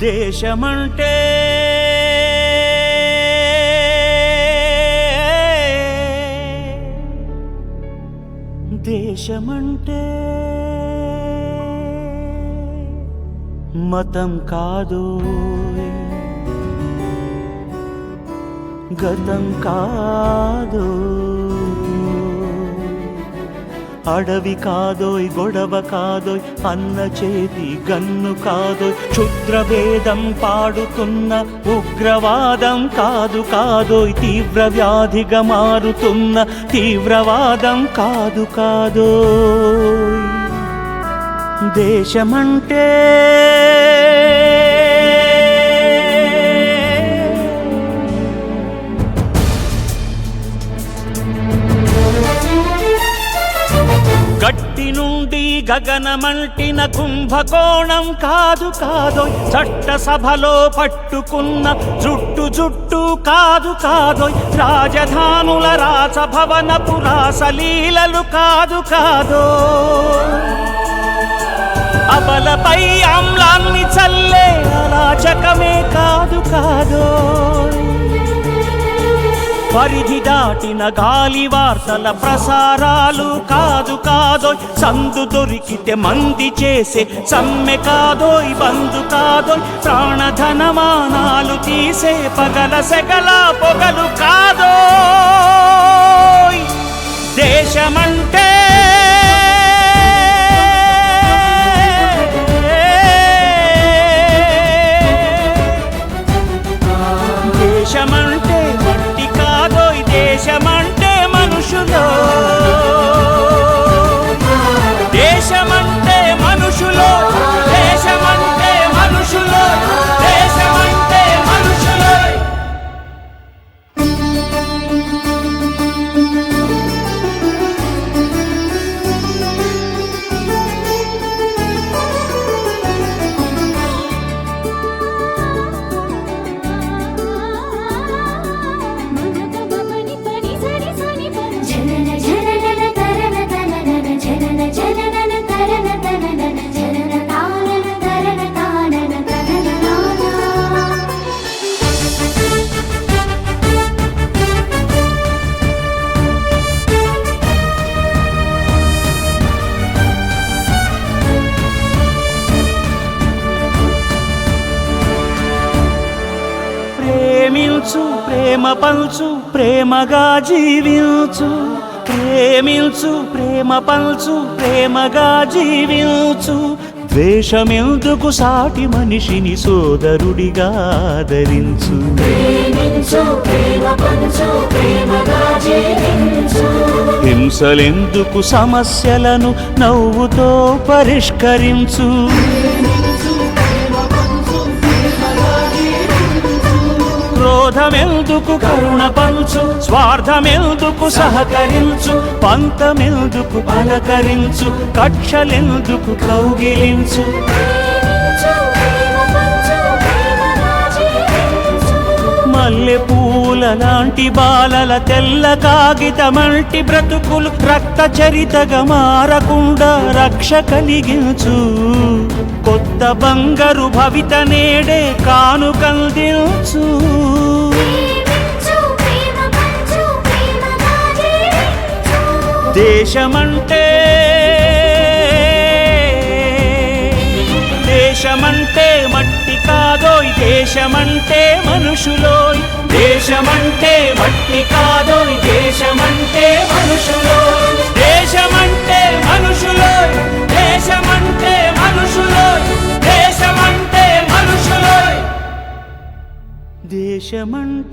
దేశమంటే దేశమంటే మతం కాదు, గతం కాదు, అడవి కాదోయ్, గొడవ కాదోయ్, అన్న చేతి గన్ను కాదోయ్, క్షుద్రభేదం పాడుతున్న ఉగ్రవాదం కాదు కాదోయ్, తీవ్ర వ్యాధిగా మారుతున్న తీవ్రవాదం కాదు కాదోయ్. దేశమంటే గట్టి నుండి గగనమంటిన కుంభకోణం కాదు కాదోయ్, చట్టసభలో పట్టుకున్న జుట్టు జుట్టు కాదు కాదోయ్, రాజధానుల రాసభవనపు రాసలీలలు కాదు కాదోయ్, అబలపై ఆమ్లాన్ని చల్లే అరాచకమే కాదు కాదోయ్, పరిధి దాటిన గాలి వార్తల ప్రసారాలు కాదు కాదోయ్, సందు దొరికితే మంది చేసే సమ్మె కాదోయ్, బంధు కాదోయ్, ప్రాణధనమానాలు తీసే పగల సెగల పొగలు కాదోయ్. దేశమంటే దేశమంటే మట్టి కాదోయ్, దేశమంటే మనుషులో, దేశమంటే మనుషులో, దేశమంటే మనుషులో, దేశమంటే మనుషులో. ప్రేమించు, ప్రేమ పంచు, ప్రేమగా జీవించు, ప్రేమించు, ప్రేమ పంచు, ప్రేమగా జీవించు, ద్వేషమెందుకు సాటి మనిషిని సోదరుడిగా ఆదరించు, హింసలెందుకు సమస్యలను నవ్వుతో పరిష్కరించు, క్రోధమెందుకు కరుణ పంచు, స్వార్థమెందుకు సహకరించు, పంతమెందుకు పలకరించు, కక్షలెందుకు కౌగిలించు, మల్లె పూల లాంటి బాలల తెల్ల కాగితమంటి బ్రతుకులు రక్త చరితగా మారకుండా రక్ష కలిగించు, కొత్త బంగారు భవిత నేడే కానుకందించు. దేశమంటే దేశమంటే మట్టి కాదోయ్, దేశమంటే మనుషులోయ్, దేశమంటే మట్టి కాదోయ్, దేశమంటే మనుషులోయ్, దేశమంటే మనుషులోయ్, దేశమంటే మనుషులోయ్, దేశమంటే మనుషులోయ్, దేశమంటే